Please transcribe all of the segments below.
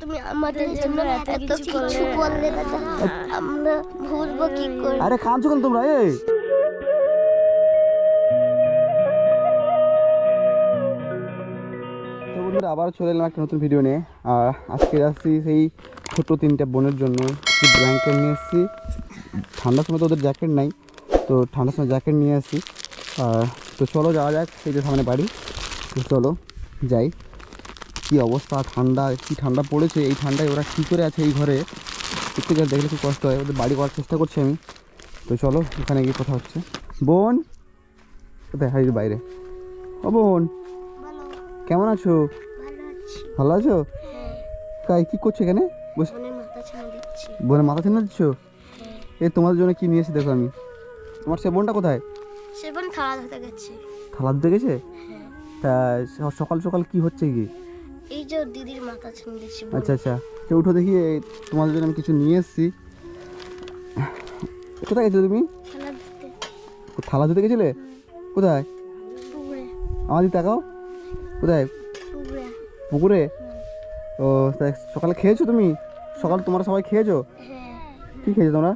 তুমি আমাদের জন্য এত কিছু করলে দাদা, আমরা ভুলবো কি করে? আরে কাঁদছো কেন তোমরা? এই তো বন্ধুরা আবার চলে এলাম একটা নতুন ভিডিও নিয়ে। আর আজকে আসছি সেই ছোট তিনটা বোনের জন্য ব্ল্যাঙ্কেট নিয়ে এসেছি। ঠান্ডার সময় তো ওদের জ্যাকেট নাই, তো ঠান্ডার সময় জ্যাকেট নিয়ে আসছি। তো চলো যাওয়া যাক, সেই যে সামনে বাড়ি। তো চলো যাই। কি অবস্থা, ঠান্ডা, কি ঠান্ডা পড়েছে। এই ঠান্ডায় ওরা কী করে আছে এই ঘরে, একটু যা দেখলে খুব কষ্ট হয়। ওদের বাড়ি করার চেষ্টা করছি আমি। তো চলো ওখানে গিয়ে কথা হচ্ছে। বোন কোথায়? হাড়ির বাইরে। ও বোন, কেমন আছো? ভালো আছো? তাই কি করছো এখানে? বোনের মাথা ছেনে দিচ্ছ? এ তোমাদের জন্য কি নিয়েছি দেখো আমি। তোমার সে বোনটা কোথায়? সে বোন থালা ধুতে গেছে। থালা ধুতে গেছে? তা সকাল সকাল কি হচ্ছে কি? এই যে দিদির মাথা ছেনে দিচ্ছি। আচ্ছা আচ্ছা, তো উঠো দেখি, তোমাদের জন্য আমি কিছু নিয়ে এসেছি। কোথায় গেছো তুমি? থালা ধুতে গেছিলে? কোথায়? আমাদের তাকাও। কোথায়? পুকুরে। ও সকালে খেয়েছো তুমি? সকালে তোমরা সবাই খেয়েছো? কি খেয়েছো তোমরা?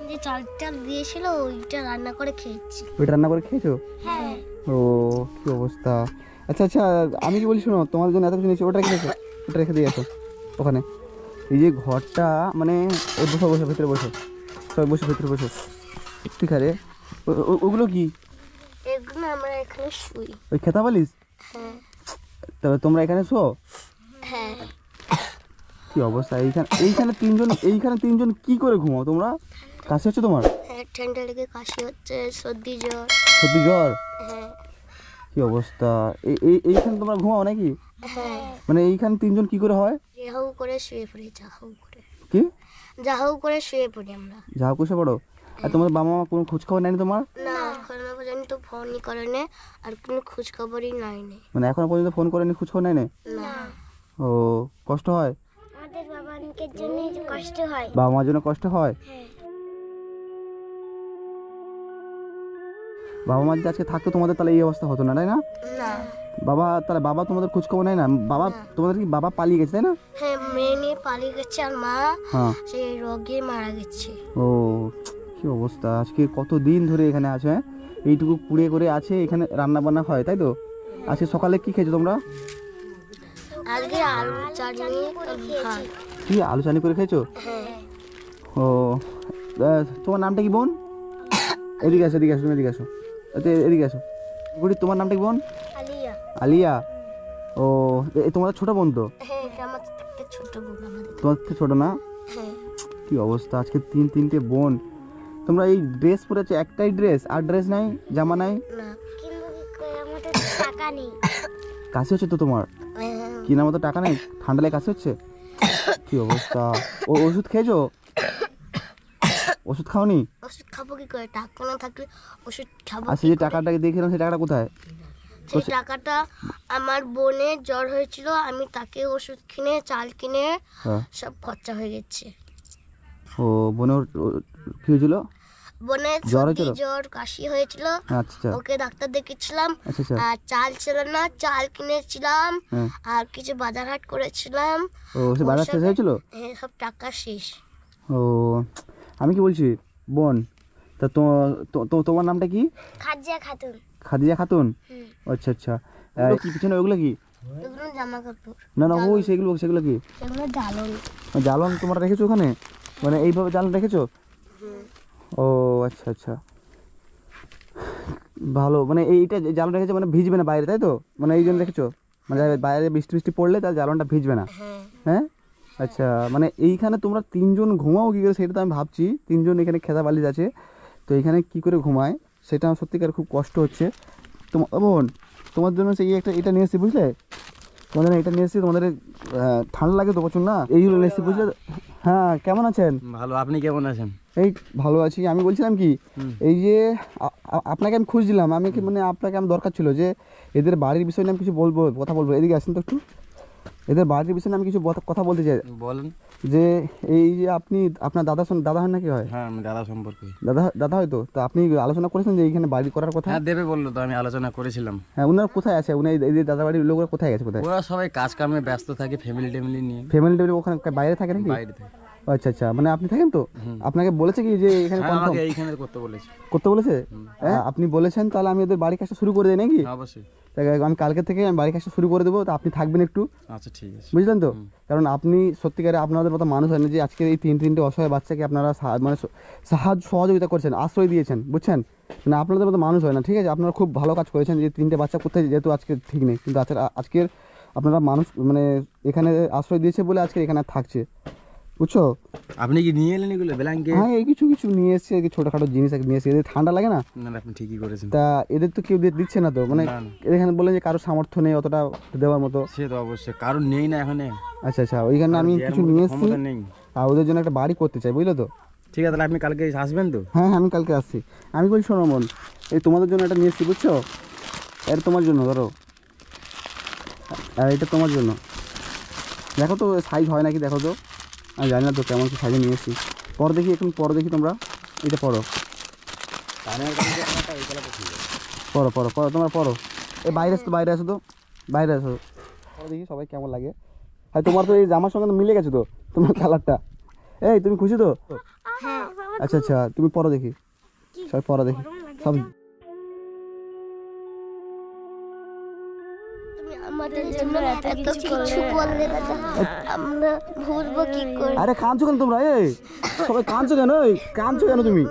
যে চালটা দিয়েছিল ওইটা রান্না করে খেয়েছি। ওইটা রান্না করে খেয়েছো? হ্যাঁ। ও কি অবস্থা। আচ্ছা আচ্ছা, আমি কি বলি শোনো, তোমাদের জন্য এত কিছু নিয়েছি, ওটা রেখে দিয়েছো, ওটা রেখে দিয়ে আসো ওখানে। এই যে ঘরটা, মানে এই বসো বসো, ভেতরে বসো, সবাই বসে ভেতরে বসো। ঠিক আছে, ওগুলো কি? এগুলো আমরা এখানে শুই। ওই খেতা বালিশ? হ্যাঁ। তবে তোমরা এখানে শো? হ্যাঁ। কি অবস্থা, এইখানে তিনজন কি করে ঘুমাও তোমরা? কাশি হচ্ছে তোমার? হ্যাঁ, ঠান্ডা লেগে কাশি হচ্ছে, সর্দি জ্বর। সর্দি জ্বর? হ্যাঁ। কি অবস্থা, এইখানে তোমরা ঘুমাও নাকি? হ্যাঁ। মানে এইখানে তিনজন কি করে হয়? যাহু করে শুয়ে পড়ি, যাহু করে। কি যাহু করে শুয়ে পড়ি আমরা। যাও কুসে পড়ো? আর তোমাদের বাবা মা কোনো খোঁজ খবর নেয়নি তোমার? না, এখনো পর্যন্ত ফোনই করেনি, আর কোনো খোঁজ খবরই নেয়নি। মানে এখনো পর্যন্ত ফোন করেনি, খোঁজ খবর নেয়নি? না। ও কষ্ট হয়? আমাদের বাবার জন্য কষ্ট হয়। বাবা মার জন্য কষ্ট হয়? হ্যাঁ। বাবা মা যদি আজকে থাকতো তোমাদের, তাহলে এই অবস্থা হতো না, তাই না? না। বাবা তোমাদের খোঁজ খবর নেয় না? তোমাদের কি বাবা পালিয়ে গেছে তাই না? হ্যাঁ, মেয়ে নিয়ে পালিয়ে গেছে, আর মা হ্যাঁ সেই রোগে মারা গেছে। ও কি অবস্থা, আজকে কত দিন ধরে এখানে আছে, হ্যাঁ? এইটুকু কুড়ে করে আছে, এখানে রান্না বান্না হয় তাই তো? আজকে সকালে কি খেয়েছো তোমরা? আজকে আলু চাটনি ভাত। কি আলু চাটনি করে খেয়েছো? হ্যাঁ। ও তোমার নামটা কি বোন? এদিকে আসো, এদিকে আসো, তুমি এদিকে আসো, এদিকে আসো। গুড়ি, তোমার নামটা কি বোন? আলিয়া। আলিয়া। ও তোমাদের ছোট বোন তো? হ্যাঁ, এটা আমার থেকে ছোট বোন আমাদের। তোমার থেকে ছোট না? হ্যাঁ। কি অবস্থা, আজকে তিনটে বোন। তোমরা এই ড্রেস পরেছো, একটাই ড্রেস, আর ড্রেস নাই, জামা নাই? না, কিন্তু আমাদের টাকা নেই। কাশি হচ্ছে তো তোমার? কেনার মতো টাকা নেই, ঠান্ডা লেগে কাশি হচ্ছে? কি অবস্থা, ওষুধ খেয়েছো? ওষুধ খাওনি? ওষুধ খাবো কি করে, টাকা না থাকলে ওষুধ খাবো? আর সেই যে টাকাটাকে দিয়েছিলাম, সেই টাকাটা কোথায়? সেই টাকাটা আমার বোনের জ্বর হয়েছিল, আমি তাকে ওষুধ কিনে, চাল কিনে সব খরচা হয়ে গেছে। ও বোনের কি হয়েছিল? বোনের জ্বর কাশি হয়েছিল। আচ্ছা, ওকে ডাক্তার দেখিয়েছিলাম। আচ্ছা। আর চাল ছিল না, চাল কিনেছিলাম, আর কিছু বাজার হাট করেছিলাম। ও সে বাজার শেষ হয়েছিল? হ্যাঁ, সব টাকা শেষ। ও আমি কি বলছি বোন, তা তোমার নামটা কি? খাদিজা খাতুন। খাদিজা খাতুন? আচ্ছা আচ্ছা, কি পিছনে ওগুলো কি? এগুলো জামা কাপড়। না ওই সেগুলো কি? এগুলো জ্বালন। জ্বালন তোমরা রেখেছো ওখানে? মানে এইভাবে জ্বালন রেখেছো? ও আচ্ছা আচ্ছা, ভালো। মানে এইটা জ্বালন রেখেছো মানে ভিজবে না বাইরে, তাই তো? মানে এই জন্য রেখেছো, মানে বাইরে বৃষ্টি পড়লে তার জ্বালনটা ভিজবে না। হ্যাঁ আচ্ছা, মানে এইখানে তোমরা তিনজন ঘুমাও কি করে সেটা তো আমি ভাবছি। তিনজন এখানে খেতা বালিশ আছে, তো এখানে কি করে ঘুমায় সেটা আমার সত্যিকার খুব কষ্ট হচ্ছে। বোন, তোমার জন্য সেই এটা নিয়ে এসেছি, বুঝলে? তোমাদের এটা নিয়ে এসেছি, তোমাদের ঠান্ডা লাগে তো প্রচুর না, এইগুলো নিয়ে এসেছি, বুঝলে? হ্যাঁ, কেমন আছেন? ভালো, আপনি কেমন আছেন? এই ভালো আছি। আমি বলছিলাম কি, এই যে আপনাকে আমি খুঁজছিলাম, আপনাকে আমি দরকার ছিল যে এদের বাড়ির বিষয় নিয়ে আমি কিছু কথা বলবো। এদিকে আসেন তো একটু, এদের বাড়ির বিষয়ে আমি কিছু কথা বলতে চাই। বলেন। যে এই যে আপনি আপনার দাদা হয় নাকি হয়? হ্যাঁ, আমি দাদা সম্পর্কে। দাদা হয়তো, তো আপনি আলোচনা করেছেন যে এইখানে বাড়ি করার কথা? হ্যাঁ, দেবে বললো তো, আমি আলোচনা করেছিলাম। হ্যাঁ, ওনারা কোথায় আছে? উনি এই যে দাদা বাড়ির লোকরা কোথায় গেছে? কোথায়? ওরা সবাই কাজ কামে ব্যস্ত থাকে, ফ্যামিলি নিয়ে ফ্যামিলি ওখানে বাইরে থাকে নাকি? বাইরে থাকে। আচ্ছা আচ্ছা, মানে আপনি থাকেন তো? আপনাকে বলেছে কি যে এখানে হ্যাঁ, আমাকে এইখানে করতে বলেছে। হ্যাঁ, আপনি বলেছেন, তাহলে আমি ওদের বাড়ির কাজটা শুরু করে দিই নাকি? অবশ্যই। আমি কালকে থেকে আমি বাড়ির কাজটা শুরু করে দেবো, তো আপনি থাকবেন একটু। আচ্ছা, ঠিক আছে। বুঝলেন তো? কারণ আপনি সত্যিকারে আপনাদের মতো মানুষ হয় না যে আজকে এই তিনটে অসহায় বাচ্চাকে আপনারা মানে সহযোগিতা করছেন, আশ্রয় দিয়েছেন, বুঝছেন? মানে আপনাদের মতো মানুষ হয় না, ঠিক আছে? আপনারা খুব ভালো কাজ করেছেন যে তিনটে বাচ্চা কোথায়, যেহেতু আজকে ঠিক নেই, কিন্তু আজকের আপনারা মানুষ মানে এখানে আশ্রয় দিয়েছে বলে আজকে এখানে থাকছে, বুঝছো? আপনি কি নিয়ে এলেন এগুলো ব্ল্যাঙ্কেট? হ্যাঁ, এই কিছু নিয়ে এসছে, ছোটোখাটো জিনিস নিয়ে এসছে। এদের ঠান্ডা লাগে না? না, আপনি ঠিকই করেছেন। তা এদের তো কেউ দিচ্ছে না তো, মানে এখানে বললেন যে কারো সামর্থ্য নেই অতটা দেওয়ার মতো। সে তো অবশ্যই, কারণ নেই না এখন। আচ্ছা আচ্ছা, ওইখানে আমি কিছু নিয়ে এসেছি আর ওদের জন্য একটা বাড়ি করতে চাই, বুঝলে তো? ঠিক আছে, তাহলে আপনি কালকে আসবেন তো? হ্যাঁ, আমি কালকে আসছি। আমি বলছি শোনো মন, এই তোমাদের জন্য একটা নিয়ে এসেছি, বুঝছো? এটা তোমার জন্য, ধরো, আর এটা তোমার জন্য। দেখো তো সাইজ হয় নাকি, দেখো তো। আমি জানি না তো কেমন কি সাইজে নিয়ে এসেছি। পরে দেখি তোমরা এটা পড়ো তোমরা পড়ো। এই বাইরে আসো তো, বাইরে আসো পরে দেখি সবাই কেমন লাগে। হ্যাঁ, তোমার তো এই জামার সঙ্গে তো মিলে গেছে তো তোমার কালারটা। এই তুমি খুশি তো? আচ্ছা আচ্ছা, তুমি পড়ো দেখি, সবাই পড়ো দেখি সব। আমাদের জন্য এত কিছু করলে আমরা ভুলবো কি করে? আরে কাঁদছো কেন তোমরা? এই সবাই কাঁদছো কেন? কাঁদছো কেন তুমি?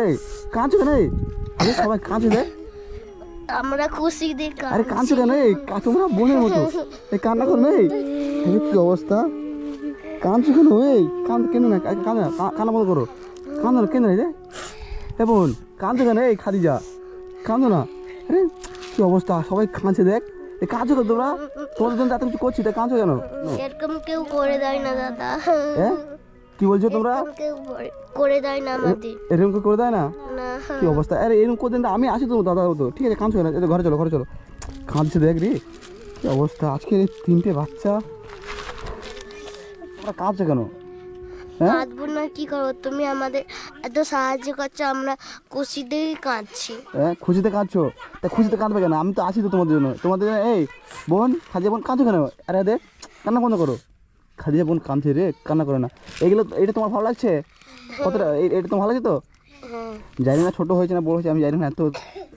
এই কাঁদছো কেন? আরে সবাই কাঁদছো দেখ, আমরা খুশি দেখ। আরে কাঁদছো কেন? এই তোমরা বোনের মতো এই কান্না করো। এই কি অবস্থা, কাঁদছো কেন? এই কেন না, কান্না বন্ধ করো, কাঁদো না, কেন রে? এ বোন, কাঁদছো কেন? এই খাদিজা, কাঁদো না। আরে কি অবস্থা, সবাই কাঁদছে দেখ। এই কাঁদছো কেন তোমরা? তোমাদের জন্য এত কিছু করছি, তা কাঁদছো কেন? এরকম কেউ করে দেয় না দাদা। কি বলছো তোমরা? কেউ করে দেয় না আমাদের, এরকম করে দেয় না? না। কি অবস্থা, আরে এরকম করে দেন, আমি আসি তো দাদা, তো ঠিক আছে, কাঁদছো কেন? ঘরে চলো। কাঁদছে দেখ রে, কি অবস্থা আজকে তিনটে বাচ্চা, তোমরা কাঁদছো কেন? কাঁদবো না কি করবো? তুমি আমাদের এত সাহায্য করছো, আমরা খুশিতেই কাঁদছি। হ্যাঁ, খুশিতে কাঁদছো? তা খুশিতে কাঁদবে কেন? আমি তো আছি তো তোমাদের জন্য। এই বোন, খাদিজা বোন, কাঁদছো কেন? আরে দেখ, কান্না বন্ধ করো। খাদিজা বোন কাঁদছে রে, কান্না করো না। এটা তোমার ভালো লাগছে? কতটা এটা তোমার ভালো লাগছে তো? জানি না ছোট হয়েছে না বড় হয়েছে, আমি জানি না। তো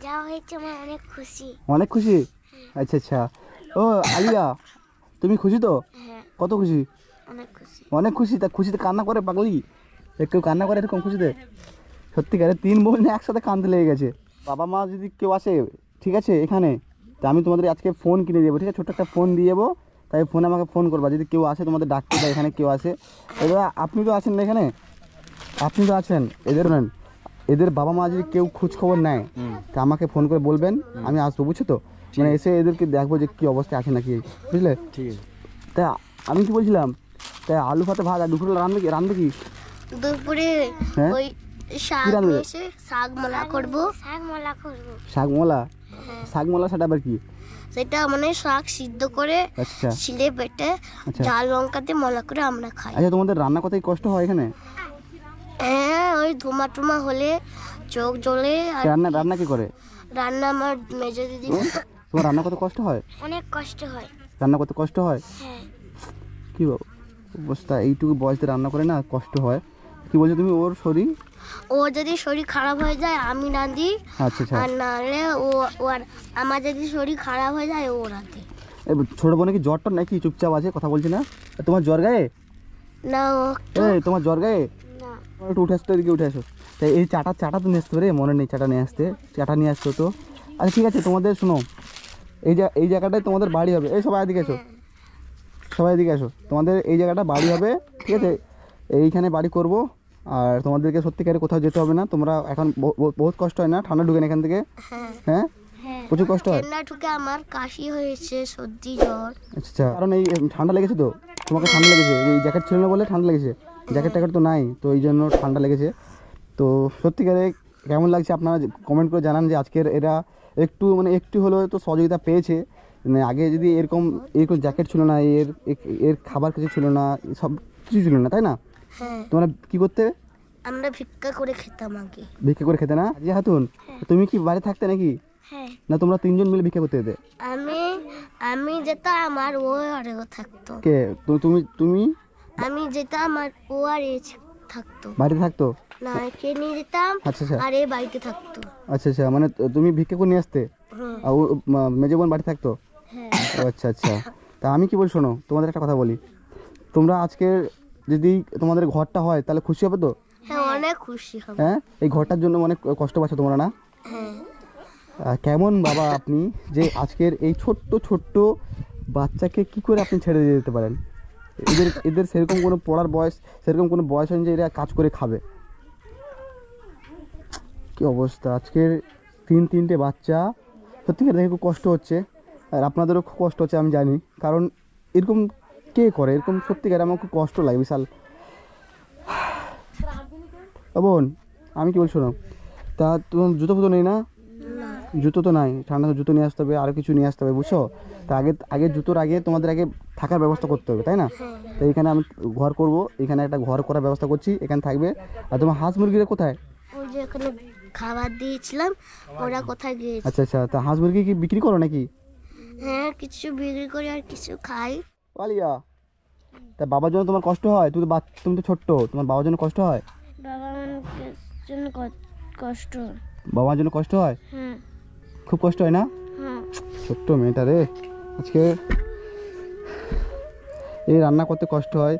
যা হয়েছে আমার অনেক খুশি। অনেক খুশি? আচ্ছা আচ্ছা। ও আলিয়া, তুমি খুশি তো? কত খুশি? অনেক খুশি। তা খুশিতে কান্না করে পাগলি? কেউ কান্না করে এরকম খুশিতে? সত্যিকারে তিন বোন একসাথে কাঁদতে লেগে গেছে। বাবা মা যদি কেউ আসে, ঠিক আছে, এখানে, তা আমি তোমাদের আজকে ফোন কিনে দেবো, ঠিক আছে? ছোট্ট একটা ফোন দিয়ে যাবো, তাই ফোনে আমাকে ফোন করবা যদি কেউ আসে তোমাদের ডাকতে, বা এখানে কেউ আসে। এবার আপনি তো আছেন না এখানে, আপনি তো আছেন, এদের বাবা মা যদি কেউ খোঁজ খবর নেয়, তা আমাকে ফোন করে বলবেন, আমি আসবো, বুঝছো তো? মানে এসে এদেরকে দেখবো যে কী অবস্থা আছে নাকি, বুঝলে? ঠিক আছে। তা আমি কি বলছিলাম, তা আলু ভাতে ভাত, আর দুপুরে রাঁধবে কি? দুপুরে ওই শাক মোলা করবো। শাক মোলা সেটা আবার কি? সেটা মানে শাক সিদ্ধ করে ছিলে বেটে ঝাল লঙ্কাতে মোলা করে আমরা খাই। আচ্ছা, তোমাদের রান্না করতে কষ্ট হয় এখানে? হ্যাঁ, ওই ধুমা হলে চোখ জ্বলে। রান্না কি করে? রান্না আমার মেজো দিদি। তোমার রান্না করতে কষ্ট হয়? অনেক কষ্ট হয়। রান্না করতে কষ্ট হয়? হ্যাঁ। কি অবস্থা, এইটুকু বয়সে রান্না করে না, কষ্ট হয়। কি বলছো তুমি? ও যদি শরীর খারাপ হয়ে যায় আমি রাঁধি। আচ্ছা আচ্ছা। আর নাহলে আর আমার যদি শরীর খারাপ হয়ে যায় ও রাঁধে। ছোট বোনে কি জ্বরটা নাকি চুপচাপ আছে, কথা বলছি না? তোমার জ্বর গায়ে? না। তোমার জ্বর গায়ে? না। একটু উঠে আসতো, এদিকে উঠে আসো। তাই এই চাটা তো নিয়ে আসতে রে, মনে নেই চাটা নিয়ে আসতো তো। আচ্ছা ঠিক আছে, তোমাদের শোনো, এই জায়গাটায় তোমাদের বাড়ি হবে। এই সবাই এদিকে এসো, তোমাদের এই জায়গাটা বাড়ি হবে, ঠিক আছে? এইখানে বাড়ি করব। আর তোমাদেরকে সত্যিকারে কোথাও যেতে হবে না। তোমরা এখন বহুত কষ্ট হয় না ঠান্ডা ঢুকে না এখান থেকে? হ্যাঁ, প্রচুর কষ্ট হয়। ঠান্ডা ঢুকে আমার কাশি হয়েছে, সর্দি জ্বর। আচ্ছা, কারণ এই ঠান্ডা লেগেছে তো, তোমাকে ঠান্ডা লেগেছে, এই জ্যাকেট ছিল না বলে ঠান্ডা লেগেছে। জ্যাকেট তো নাই তো, এই জন্য ঠান্ডা লেগেছে। তো সত্যিকারে কেমন লাগছে আপনারা কমেন্ট করে জানান যে আজকের এরা একটু হলেও তো সহযোগিতা পেয়েছে। মানে আগে যদি এরকম এরকম জ্যাকেট ছিল না, এর এর খাবার কিছু ছিল না, সব কিছু ছিল না, তাই না? হ্যাঁ, তোমরা কি করতে? আমরা ভিক্ষা করে খেতাম আগে। ভিক্ষা করে খেতে না? জি হাতুন, তুমি কি বাড়ি থাকতে নাকি? হ্যাঁ, না তোমরা তিনজন মিলে ভিক্ষা করতে যেতে? আমি যেতাম আমার ও আরেও থাকতো। কে? তুমি তুমি আমি যেতাম আর ও আর এ থাকতো। বাড়িতে থাকতো? না, কে নিয়ে যেতাম আচ্ছা আচ্ছা আর এ বাড়িতে থাকতো। আচ্ছা আচ্ছা, মানে তুমি ভিক্ষা করে নিয়ে আসতে হুম, আর ও মেজো বোন বাড়ি থাকতো? হ্যাঁ। ও আচ্ছা আচ্ছা। তা আমি কি বলি শোনো, তোমাদের একটা কথা বলি, তোমরা আজকে যদি তোমাদের ঘরটা হয় তাহলে খুশি হবে তো? হ্যাঁ, অনেক খুশি হবে। হ্যাঁ, এই ঘরটার জন্য অনেক কষ্ট পাচ্ছ তোমরা না? হ্যাঁ, কেমন বাবা আপনি যে আজকের এই ছোট্ট ছোট্ট বাচ্চাকে কি করে আপনি ছেড়ে দিয়ে যেতে পারেন? এদের এদের সেরকম কোনো পড়ার বয়স, সেরকম কোনো বয়স হয়নি যে এরা কাজ করে খাবে। কি অবস্থা আজকের, তিনটে বাচ্চা, সত্যিকার দেখে খুব কষ্ট হচ্ছে, আর আপনাদেরও খুব কষ্ট হচ্ছে আমি জানি, কারণ এরকম কে করে এরকম, সত্যিকার আমার খুব কষ্ট লাগে বিশাল। বোন আমি কি বলছি শোনো, তা তোমার জুতো ফুতো নেই না? জুতো তো নাই, ঠান্ডা জুতো নিয়ে আসতে হবে, আরও কিছু নিয়ে আসতে হবে, বুঝছো? তা আগে জুতোর আগে তোমাদের আগে থাকার ব্যবস্থা করতে হবে, তাই না? তো এখানে আমি ঘর করব, এখানে একটা ঘর করার ব্যবস্থা করছি, এখানে থাকবে। আর তোমার হাঁস মুরগিরা কোথায়? ওই যে ওখানে খাবার দিয়েছিলাম, ওরা কোথায় গিয়েছে? আচ্ছা আচ্ছা, তা হাঁস মুরগি কি বিক্রি করো নাকি? হ্যাঁ, কিছু বিক্রি করি আর কিছু খাই। পালিয়া, তা বাবার জন্য তোমার কষ্ট হয়? তুমি তো ছোট্ট, তোমার বাবার জন্য কষ্ট হয়? বাবা মার জন্য কষ্ট। বাবার জন্য কষ্ট হয়? হ্যাঁ, খুব কষ্ট হয় না? হ্যাঁ। ছোট্ট মেয়েটা রে, আজকে এই রান্না করতে কষ্ট হয়।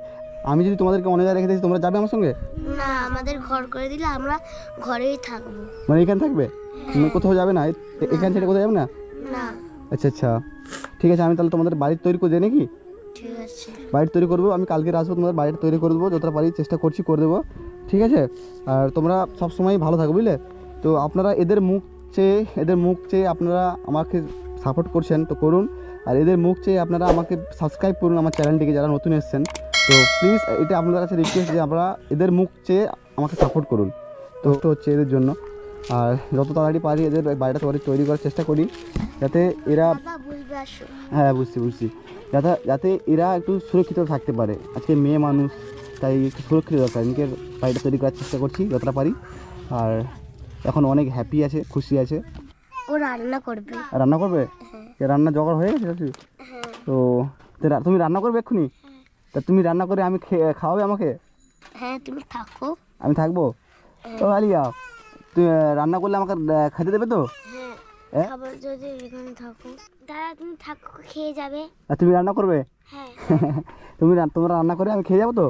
আমি যদি তোমাদেরকে অন্য জায়গায় রেখে দিয়েছি তোমরা যাবে আমার সঙ্গে? না, আমাদের ঘর করে দিলে আমরা ঘরেই থাকবো। মানে এখানে থাকবে, তুমি কোথাও যাবে না? এখান থেকে কোথাও যাবে না? না, আচ্ছা আচ্ছা, ঠিক আছে, আমি তাহলে তোমাদের বাড়ি তৈরি করে দিই নাকি? ঠিক আছে। বাড়ি তৈরি করবো, আমি কালকে আসবো, তোমাদের বাড়িটা তৈরি করে দেবো, যতটা পারি চেষ্টা করছি করে দেবো, ঠিক আছে? আর তোমরা সবসময় ভালো থাকো, বুঝলে? তো আপনারা এদের মুখ চেয়ে আপনারা আমাকে সাপোর্ট করছেন তো করুন, আর এদের মুখ চেয়ে আপনারা আমাকে সাবস্ক্রাইব করুন আমার চ্যানেলটিকে, যারা নতুন এসেছেন। তো প্লিজ এটা আপনাদের কাছে রিকোয়েস্ট যে আপনারা এদের মুখ চেয়ে আমাকে সাপোর্ট করুন। তো এটা হচ্ছে এদের জন্য, আর যত তাড়াতাড়ি পারি এদের বাড়িটা তৈরি করার চেষ্টা করি, যাতে এরা, বাবা বুঝবে, আসো। হ্যাঁ বুঝছি, যাতে এরা একটু সুরক্ষিত থাকতে পারে। আজকে মেয়ে মানুষ, তাই একটু সুরক্ষিত দরকার, নিজের বাড়িটা তৈরি করার চেষ্টা করছি যতটা পারি। আর এখন অনেক হ্যাপি আছে, খুশি আছে। ও রান্না করবে। আর রান্না করবে? রান্না জোগাড় হয়ে গেছে? হ্যাঁ, তো তুমি রান্না করবে এক্ষুনি? তা তুমি রান্না করে আমি খাওয়াবে আমাকে? হ্যাঁ, তুমি থাকো। আমি থাকবো? ও আলিয়া, তুই রান্না করলে আমাকে খেতে দেবে তো? হ্যাঁ, খাবার যদি এখানে থাকো। দাদা তুমি থাকো, খেয়ে যাবে। আর তুমি রান্না করবে? হ্যাঁ, তোমরা রান্না করে আমি খেয়ে যাবো তো?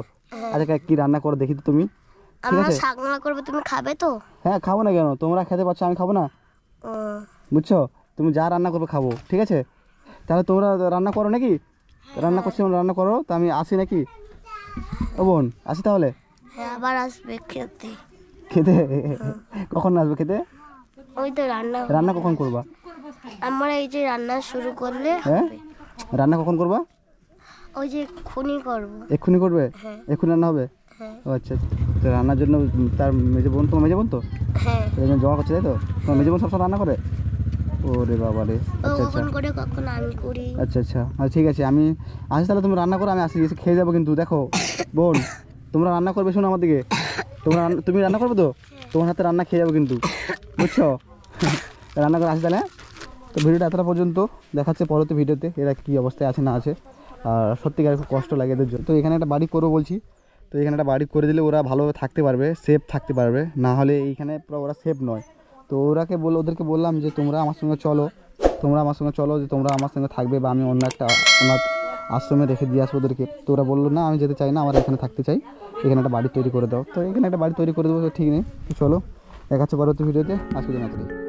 আচ্ছা কি রান্না করো দেখি তো তুমি, ঠিক আমরা আছে? শাক রান্না করবো, তুমি খাবে তো? হ্যাঁ খাবো না কেন, তোমরা খেতে পারছো আমি খাবো না? ও, বুঝছো, তুমি যা রান্না করবে খাবো, ঠিক আছে? তাহলে তোমরা রান্না করো নাকি? রান্না করছি, রান্না করো, তা আমি আসি নাকি? ও বোন আসি তাহলে? হ্যাঁ, আবার আসবে খেতে। খেতে? কখন আসবে খেতে? ওই তো রান্না কখন করবা? আমরা এই যে রান্না শুরু করলে হ্যাঁ, হবে। রান্না কখন করবা? ওই যে খুনি করবো। এক্ষুনি করবে? হ্যাঁ, এক্ষুনি রান্না হবে? হ্যাঁ, ও আচ্ছা, তো রান্নার জন্য তার তোমার মেজে বোন তো হ্যাঁ। জমা করছে, তাই তো? তোমার মেজে বোন সবসময় রান্না করে? ওরে বাবা রে, ও আচ্ছা আচ্ছা কখন করে, কখন আমি করি। আচ্ছা আচ্ছা, ঠিক আছে, আমি আসি তাহলে, তুমি রান্না করো, আমি আসি, এসে খেয়ে যাবো। কিন্তু দেখো বোন, তোমরা রান্না করবে, শোনো আমার দিকে, তুমি রান্না করবে তো? তোমার হাতে রান্না খেয়ে যাবো কিন্তু, বুঝছো? রান্না করে আসি তাহলে, হ্যাঁ? তো ভিডিওটা এতটা পর্যন্ত, দেখাচ্ছে পরবর্তী ভিডিওতে এরা কী অবস্থায় আছে না আছে। আর সত্যিকার খুব কষ্ট লাগে এদের জন্য। তো এখানে একটা বাড়ি করবো বলছি, তো এখানে একটা বাড়ি করে দিলে ওরা ভালোভাবে থাকতে পারবে, সেফ থাকতে পারবে, না হলে এইখানে পুরো ওরা সেফ নয়। তো ওদেরকে বললাম যে তোমরা আমার সঙ্গে চলো, যে তোমরা আমার সঙ্গে থাকবে, বা আমি অন্য একটা অনাথ আশ্রমে রেখে দিয়ে আসবো ওদেরকে। তো ওরা বললো না, আমি যেতে চাই না, আমার এখানে থাকতে চাই, এখানে একটা বাড়ি তৈরি করে দাও। তো এখানে একটা বাড়ি তৈরি করে দেবো, তো ঠিক নেই, তো চলো দেখাচ্ছে পরবর্তী ভিডিওতে, আজকের জন্য এতটাই।